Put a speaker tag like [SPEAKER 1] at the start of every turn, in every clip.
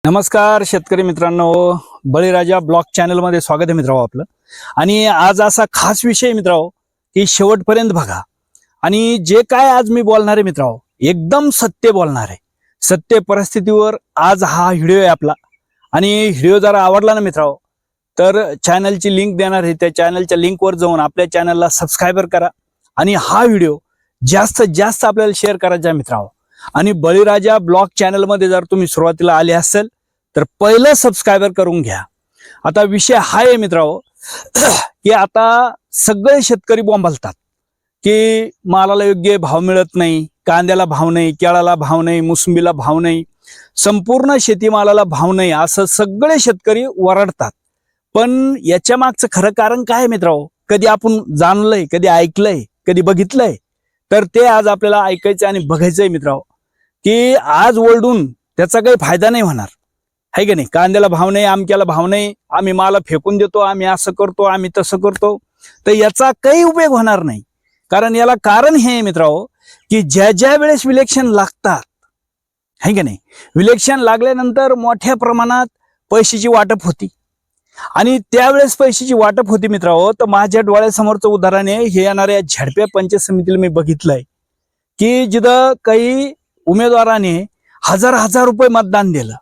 [SPEAKER 1] नमस्कार शेतकरी मित्रांनो, बळीराजा ब्लॉग चॅनल मध्ये स्वागत आहे मित्रांनो आपलं। आणि आज असा खास विषय मित्रांनो की शेवटपर्यंत बघा। आणि जे काय आज मी बोलणार आहे मित्रांनो एकदम सत्य बोलणार आहे, सत्य परिस्थितीवर आज हा व्हिडिओ आहे आपला। आणि व्हिडिओ जर आवडला ना मित्रांनो तर चॅनलची लिंक देणार आहे, त्या चॅनलच्या लिंकवर जाऊन आपल्या चॅनलला सबस्क्राइबर करा आणि हा व्हिडिओ जास्तीत जास्त आपल्याला शेअर करायचा आहे मित्रांनो। आणि बळीराजा ब्लॉग चॅनल मध्ये जर तुम्ही सुरुवातीला आले असेल तर पहिलं सबस्क्राइबर करून घ्या। आता विषय हा आहे मित्रांनो की आता सगळे शेतकरी बोंबलतात की मालाला योग्य भाव मिळत नाही, कांद्याला भाव नाही, केळाला भाव नाही, मोसंबीला भाव नाही, संपूर्ण शेतीमालाला भाव नाही, असं सगळे शेतकरी वरडतात। पण याच्या मागचं खरं कारण काय आहे मित्रांनो, कधी आपण जाणलंय, कधी ऐकलंय, कधी बघितलंय? तर ते आज आपल्याला ऐकायचं आणि बघायचंय मित्रांनो की आज ओरडून त्याचा काही फायदा नाही होणार, है की नाही? कांद्याला भाव नाही, आमक्याला भाव नाही, आम्ही माल फेकून देतो, आम्ही असं करतो, आम्ही तसं करतो, तर याचा काही उपयोग होणार नाही। कारण याला कारण हे आहे मित्रांनो की ज्या ज्या वेळेस इलेक्शन लागतात, है की नाही, इलेक्शन लागल्यानंतर मोठ्या प्रमाणात पैशाची वाटप होती आणि त्यावेळेस पैशाची वाटप होती मित्रांनो। तर माझ्या डोळ्यासमोरचं उदाहरण आहे, हे येणाऱ्या झडप्या पंचायत समितीला मी बघितलंय की जिथं काही उमेदवाराने हजार रुपये मतदान दिलं,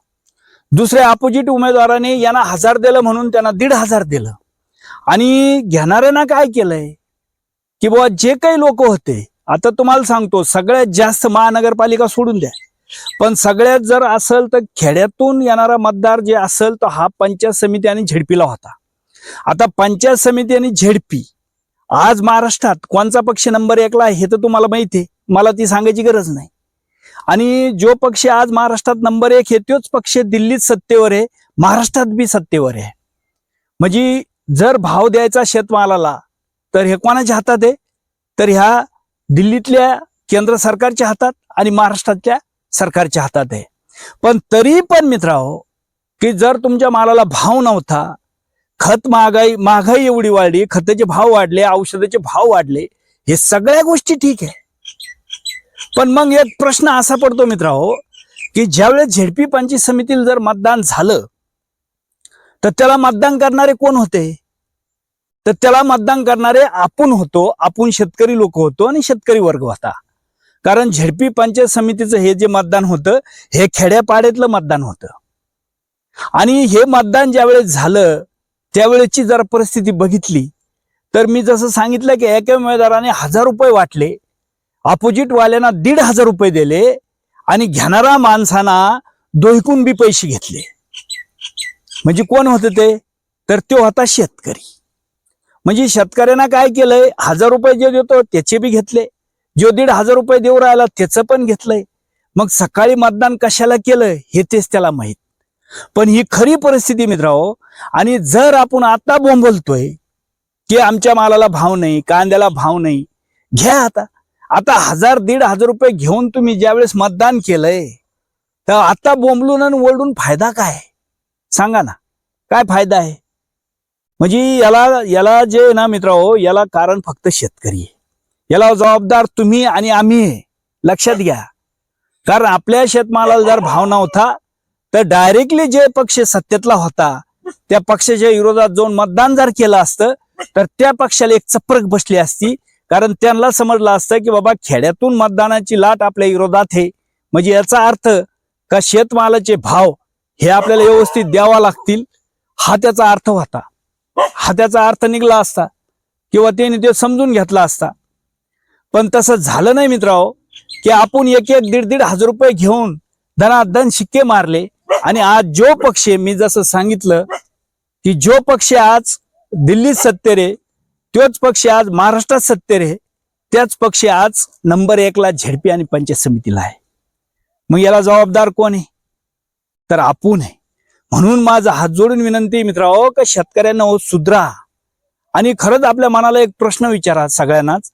[SPEAKER 1] दुसऱ्या अपोजिट उमेदवाराने यांना 1000 दिलं म्हणून त्यांना 1500 दिलं। आणि घेणाऱ्यांना काय केलंय की बाबा जे काही लोक होते, आता तुम्हाला सांगतो सगळ्यात जास्त महानगरपालिका सोडून द्या, पण सगळ्यात जर असेल तर खेड्यातून येणारा मतदार जे असेल तर हा पंचायत समिती आणि झेडपीला होता। आता पंचायत समिती आणि झेडपी आज महाराष्ट्रात कोणचा पक्ष नंबर 1 ला आहे हे तर तुम्हाला माहिती आहे, मला ती सांगायची गरज नाही। आणि जो पक्ष आज महाराष्ट्रात नंबर 1 आहे तोच पक्ष दिल्लीत सत्तेवर आहे, महाराष्ट्रात बी सत्तेवर आहे। म्हणजे जर भाव द्यायचा शेतमालाला तर हे कोणाच्या हातात आहे? तर ह्या दिल्लीतल्या केंद्र सरकारच्या हातात आणि महाराष्ट्रातल्या सरकारच्या हातात आहे। पण तरी पण मित्रांनो की जर तुमच्या मालाला भाव नव्हता, खत महागाई एवढी वाढली, खताचे भाव वाढले, औषधाचे भाव वाढले, हे सगळ्या गोष्टी ठीक आहे। पण मग एक प्रश्न असा पडतो मित्रांनो की ज्यावेळेस झेडपी पंचायत समितीला जर मतदान झालं तर त्याला मतदान करणारे कोण होते? तर त्याला मतदान करणारे आपण होतो, आपण शेतकरी लोक होतो आणि शेतकरी वर्ग होता। कारण झेडपी पंचायत समितीचं हे जे मतदान होतं हे खेड्यापाड्यातलं मतदान होतं। आणि हे मतदान ज्यावेळेस झालं त्यावेळेची जर परिस्थिती बघितली तर मी जसं सांगितलं की एका उमेदवाराने 1000 रुपये वाटले, अपोजिट वाल्यांना 1500 रुपये दिले आणि घेणारा माणसांना दोहीकून बी पैसे घेतले। म्हणजे कोण होते ते? तर तो होता शेतकरी। म्हणजे शेतकऱ्यांना काय केलंय, 1000 रुपये जे देतो त्याचे बी घेतले, जो 1500 रुपये देऊ राहिला त्याचं पण घेतलंय। मग सकाळी मतदान कशाला केलं हे तेच त्याला माहित। पण ही खरी परिस्थिती मित्रांनो। आणि जर आपण आता बोंबलतोय की आमच्या मालाला भाव नाही, कांद्याला भाव नाही, घ्या आता 1000-1500 रुपये घेऊन तुम्ही ज्यावेळेस मतदान केलंय तर आता बोंबलून आणि ओरडून फायदा काय? सांगा ना, काय फायदा आहे? म्हणजे याला जे ना मित्रांनो, याला कारण फक्त शेतकरी आहे, याला जबाबदार तुम्ही आणि आम्ही आहे, लक्षात घ्या। कारण आपल्या शेतमालाला जर भाव नव्हता तर डायरेक्टली जे पक्ष सत्तेतला होता त्या पक्षाच्या विरोधात जाऊन मतदान जर केलं असतं तर त्या पक्षाला एक चपरक बसली असती। कारण त्यांना समजलं असतं की बाबा खेड्यातून मतदानाची लाट आपल्या विरोधात आहे, म्हणजे याचा अर्थ का शेतमालाचे भाव हे आपल्याला व्यवस्थित द्यावा लागतील, हा त्याचा अर्थ होता, हा त्याचा अर्थ निघला असता किंवा त्याने ते समजून घेतला असता। पण तसं झालं नाही मित्रांनो की आपण 1-1, 1,500 रुपये घेऊन धनाधन शिक्के मारले। आणि आज जो पक्ष, मी जसं सांगितलं की जो पक्ष आज दिल्लीत सत्तेवर आहे तोच पक्ष आज महाराष्ट्रात सत्तेवर आहे, त्याच पक्ष आज नंबर 1 ला झेडपी आणि पंचायत समितीला आहे। मग याला जबाबदार कोण आहे? तर आपण आहे। म्हणून माझा हात जोडून विनंती मित्रांनो की शेतकऱ्यांना सुधरा आणि खरंच आपल्या मनाला एक प्रश्न विचारा सगळ्यांनाच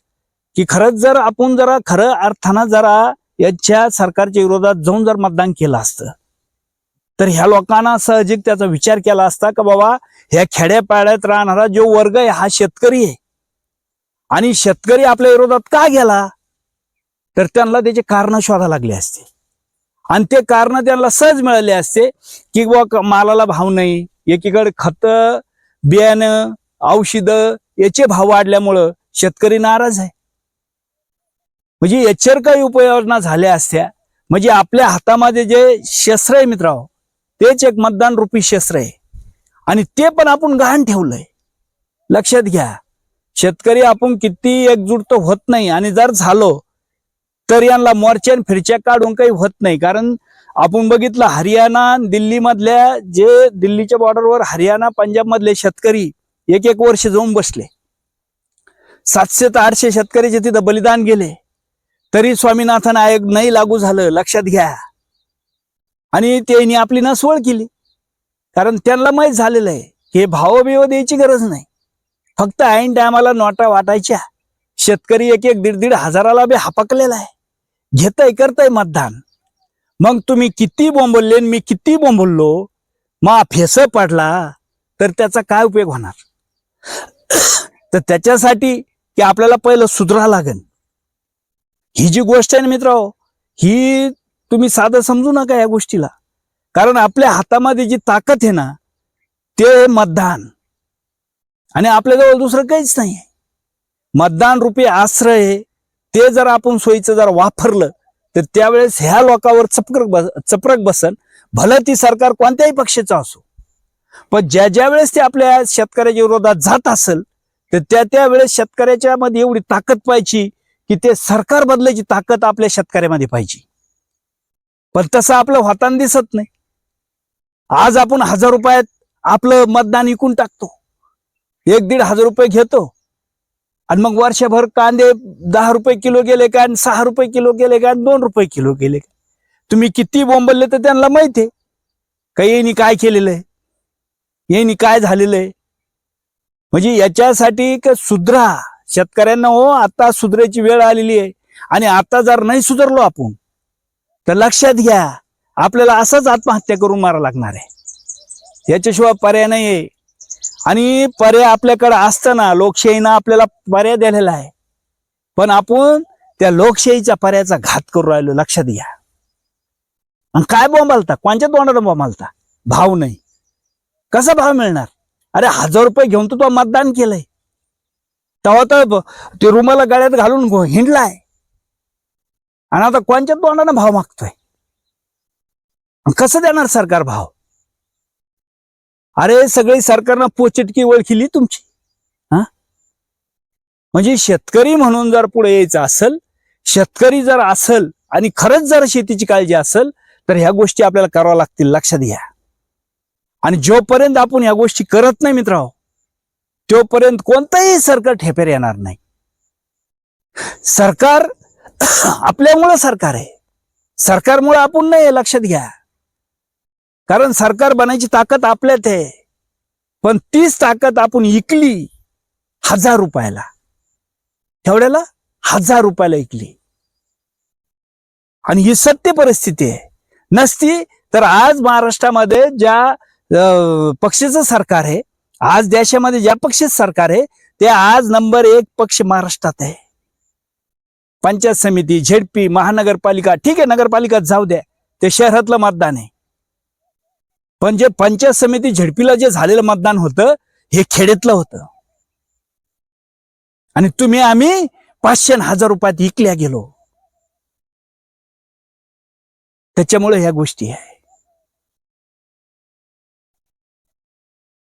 [SPEAKER 1] की खरंच जर आपण जरा खरं अर्थानं जरा याच्या सरकारच्या विरोधात जाऊन जर मतदान केलं असतं तर ह्या लोकांना सहजिक त्याचा विचार केला असता का बाबा ह्या खेड्यापाड्यात राहणारा जो वर्ग आहे हा शेतकरी आहे आणि शेतकरी आपल्या विरोधात का गेला, तर त्यांना त्याचे कारण शोधायला लागले असते। आणि ते कारण त्यांना सहज मिळाले असते की बुवा मालाला भाव नाही, एकीकडे खत, बियाणं, औषधं याचे भाव वाढल्यामुळं शेतकरी नाराज आहे. म्हणजे याच्यावर काही उपाययोजना झाल्या असत्या म्हणजे आपल्या हातामध्ये जे शस्त्र आहे मित्रांनो, तेच एक मतदान रूपी शस्त्र आहे आणि ते पण आपण गहाण ठेवलंय. लक्षात घ्या, शेतकरी आपण किती एकजूट तर होत नाही आणि जर झालो तर यांना मोर्चा फिरच्या काढून काही होत नाही. कारण आपण बघितलं हरियाणा, दिल्ली मधल्या जे दिल्लीच्या बॉर्डरवर हरियाणा, पंजाब मधले शेतकरी एक एक वर्ष जाऊन बसले. 700 ते 800 शेतकऱ्याचे तिथं बलिदान गेले तरी स्वामीनाथन आयोग नाही लागू झालं. लक्षात घ्या. आणि त्यांनी आपली नसवळ केली कारण त्यांना माहीत झालेलं आहे हे भाव बिव द्यायची गरज नाही. फक्त ऐन टायमाला नोटा वाटायच्या. शेतकरी एक एक 1.5 हजाराला बी हापकलेला आहे. घेतय करतय मतदान. मग तुम्ही किती बोंबलले मी किती बोंबललो, मग फेस पडला तर त्याचा काय उपयोग होणार. तर त्याच्यासाठी की आपल्याला पहिलं सुधरा लागेल. ही जी गोष्ट आहे ना मित्रांनो, ही तुम्ही साधं समजू नका या गोष्टीला. कारण आपल्या हातामध्ये जी ताकद आहे ना ते मतदान, आणि आपल्याजवळ दुसरं काहीच नाही. मतदान रूपी आश्रय ते जर आपण सोयीचं जर वापरलं तर त्यावेळेस ह्या लोकांवर चपरक बसन. भलं ती सरकार कोणत्याही पक्षाचं असो, पण ज्या वेळेस ते आपल्या शेतकऱ्याच्या विरोधात जात असेल तर त्या वेळेस शेतकऱ्याच्या मध्ये एवढी ताकद पाहिजे की ते सरकार बदलायची ताकद आपल्या शेतकऱ्यामध्ये पाहिजे. पण तसं आपलं होताना दिसत नाही. आज आपण 1000 रुपयात आपलं मतदान विकून टाकतो, 1-1.5 हजार रुपये घेतो आणि मग वर्षभर कांदे 10 रुपये किलो गेले का, 6 रुपये किलो गेले का, 2 रुपये किलो गेले का. तुम्ही किती बोंबलले तर त्यांना माहिती आहे का यांनी काय केलेलं आहे, यांनी काय झालेलं आहे. म्हणजे याच्यासाठी का सुधरा शेतकऱ्यांना. हो, आता सुधरायची वेळ आलेली आहे आणि आता जर नाही सुधारलो आपण तर लक्षात घ्या आपल्याला असंच आत्महत्या करून मारा लागणार आहे. याच्याशिवाय पर्याय नाही आहे. आणि पर्याय आपल्याकडे असताना लोकशाहीनं आपल्याला पर्याय दिलेला आहे, पण आपण त्या लोकशाहीच्या पर्यायाचा घात करू राहिलो. लक्षात घ्या. आणि काय बोंबालता, कोणत्या तोंडाला बोंबालता. भाव नाही, कसा भाव मिळणार. अरे 1000 रुपये घेऊन तो मतदान केलंय, तेव्हा तर ते रुमाला गळ्यात घालून हिंडलाय आणि आता कोणत्या तोंडानं भाव मागतोय. कसं देणार सरकार भाव. अरे सगळी सरकारनं पोचटकी ओळखली तुमची. म्हणजे शेतकरी म्हणून जर पुढे यायचं असेल, शेतकरी जर असेल आणि खरंच जर शेतीची काळजी असेल तर ह्या गोष्टी आपल्याला कराव्या लागतील. लक्षात घ्या. आणि जोपर्यंत आपण ह्या गोष्टी करत नाही मित्रांनो, तोपर्यंत कोणताही सरकार ठेपेर येणार नाही. सरकार आपल्यामुळं सरकार आहे, सरकारमुळे आपण नाही. लक्षात घ्या. कारण सरकार बनायची ताकद आपल्यात आहे, पण तीच ताकद आपण इकली 1000 रुपयाला. तेवढ्याला 1000 रुपयाला इकली. आणि ही सत्य परिस्थिती आहे. नसती तर आज महाराष्ट्रामध्ये ज्या पक्षाचं सरकार आहे, आज देशामध्ये ज्या पक्षाचं सरकार आहे ते आज नंबर 1 पक्ष महाराष्ट्रात आहे. पंचायत समिती, झेडपी, महानगरपालिका, ठीक आहे नगरपालिका जाऊ द्या, ते शहरातलं मतदान आहे. पण जे पंचायत समिती, झेडपीला जे झालेलं मतदान होतं हे खेड्यातलं होतं. आणि तुम्ही आम्ही 500 आणि 1000 रुपयात विकल्या गेलो. त्याच्यामुळे ह्या गोष्टी आहे.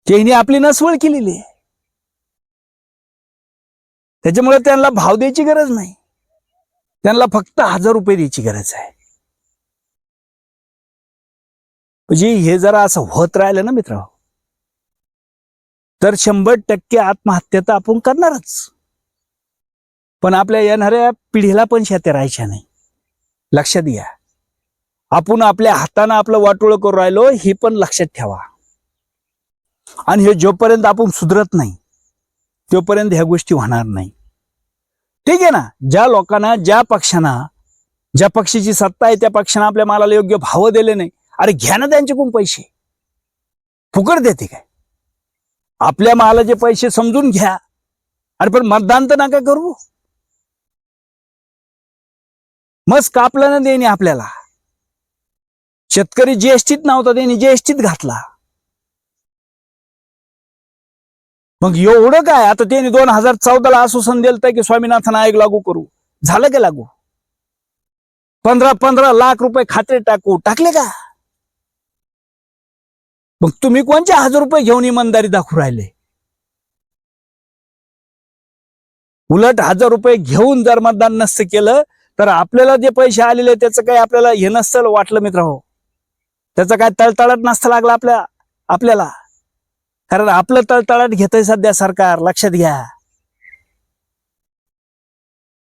[SPEAKER 1] त्यांनी आपली नसवळ केलेली आहे. त्याच्यामुळे त्यांना भाव द्यायची गरज नाही, त्यांना फक्त 1000 रुपये द्यायची गरज आहे. म्हणजे हे जरा असं होत राहिलं ना मित्र, तर 100% आत्महत्या तर आपण करणारच. पण आपल्या येणाऱ्या पिढीला पण शेत्या राहायच्या नाही. लक्षात घ्या. आपण आपल्या हाताने आपलं वाटोळं करू राहिलो हे पण लक्षात ठेवा. आणि हे जोपर्यंत आपण सुधरत नाही तोपर्यंत ह्या गोष्टी होणार नाही. ठीक आहे ना. ज्या लोकांना, ज्या पक्षांना, ज्या पक्षाची सत्ता आहे त्या पक्षांना आपल्या मालाला योग्य भाव दिले नाही, अरे घ्या ना त्यांच्याकडून पैसे. फुकट देते काय. आपल्या मालाचे पैसे समजून घ्या. अरे पण मतदान तर नका करू. मस्त कापलं ना देणे आपल्याला. शेतकरी जीएसटीत नव्हता, त्यांनी जीएसटीत घातला. मग एवढं काय, आता त्यांनी 2014ला आश्वासन दिलं की स्वामीनाथन आयोग लागू करू. झालं का लागू? 15 लाख रुपये खाते टाकले का? मग तुम्ही कोणचे 1000 रुपये घेऊन इमानदारी दाखवू राहिले? उलट 1000 रुपये घेऊन जर मतदान नसतं केलं तर आपल्याला जे पैसे आलेले त्याचं काही आपल्याला हे नसतं वाटलं मित्रांनो. त्याचा काय तळतळाट नसतं लागला आपल्याला. कारण आपलं तळतळाट घेतंय सध्या सरकार, लक्षात घ्या.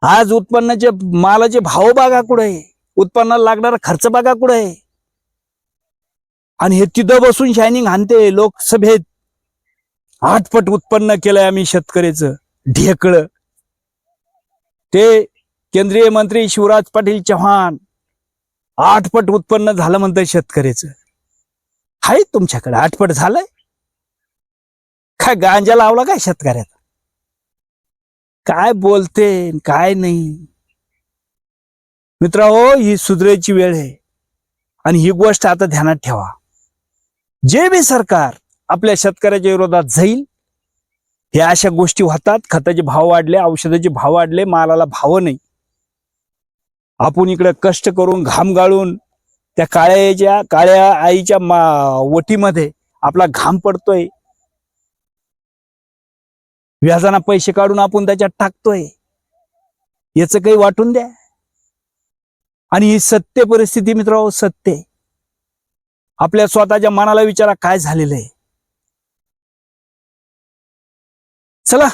[SPEAKER 1] आज उत्पन्नाचे मालाचे भाव बघा कुठे, उत्पन्नाला लागणारा खर्च बघा कुठे, आणि हे तिथं बसून शायनिंग आणते लोकसभेत. 8 पट उत्पन्न केलंय आम्ही शेतकऱ्याचं, ढेकळ. ते केंद्रीय मंत्री शिवराज पाटील चव्हाण 8 पट उत्पन्न झालं म्हणतंय शेतकऱ्याचं. हाय तुमच्याकडे 8 पट झालंय? काय गांजा लावला काय शेतकऱ्यात? काय बोलते काय नाही मित्रांनो, ही सुधारायची वेळ आहे. आणि ही गोष्ट आता ध्यानात ठेवा, जे बी सरकार आपल्या शेतकऱ्याच्या विरोधात जाईल, हे अशा गोष्टी होतात. खताचे भाव वाढले, औषधाचे भाव वाढले, मालाला भाव नाही. आपण इकडे कष्ट करून घाम गाळून त्या काळ्या आईच्या वटीमध्ये आपला घाम पडतोय, व्याजाना पैसे काढून आपण त्याच्यात टाकतोय. याचं काही वाटून द्या. आणि ही सत्य परिस्थिती मित्रांनो, सत्य. आपल्या स्वतःच्या मनाला विचारा काय झालेलं आहे. चला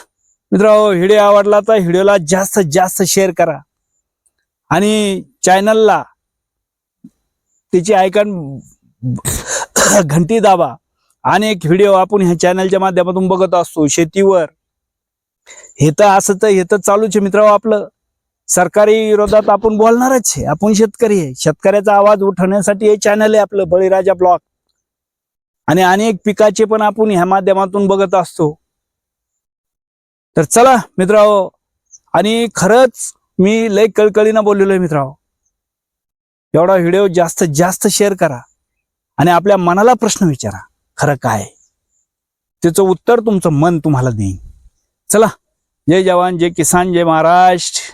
[SPEAKER 1] मित्रांनो, व्हिडिओ आवडला तर व्हिडिओला जास्तीत जास्त शेअर करा आणि चॅनलला त्याची आयकॉन घंटी दाबा. अनेक व्हिडिओ आपण ह्या चॅनलच्या माध्यमातून बघत असतो शेतीवर. हे तर चालूच आहे मित्रांनो. आपलं सरकारी विरोधात आपण बोलणारच आहे. आपण शेतकरी आहे, शेतकऱ्याचा आवाज उठवण्यासाठी हे चॅनल आहे आपलं बळीराजा ब्लॉग. आणि अनेक पिकाचे पण आपण ह्या माध्यमातून बघत असतो. तर चला मित्रांनो, आणि खरंच मी लय कळकळीनं बोललेलो आहे मित्रांनो. एवढा व्हिडिओ जास्तीत जास्त शेअर करा आणि आपल्या मनाला प्रश्न विचारा, खरं काय त्याचं उत्तर तुमचं मन तुम्हाला देईन. चला, जय जवान, जय किसान, जय महाराष्ट्र.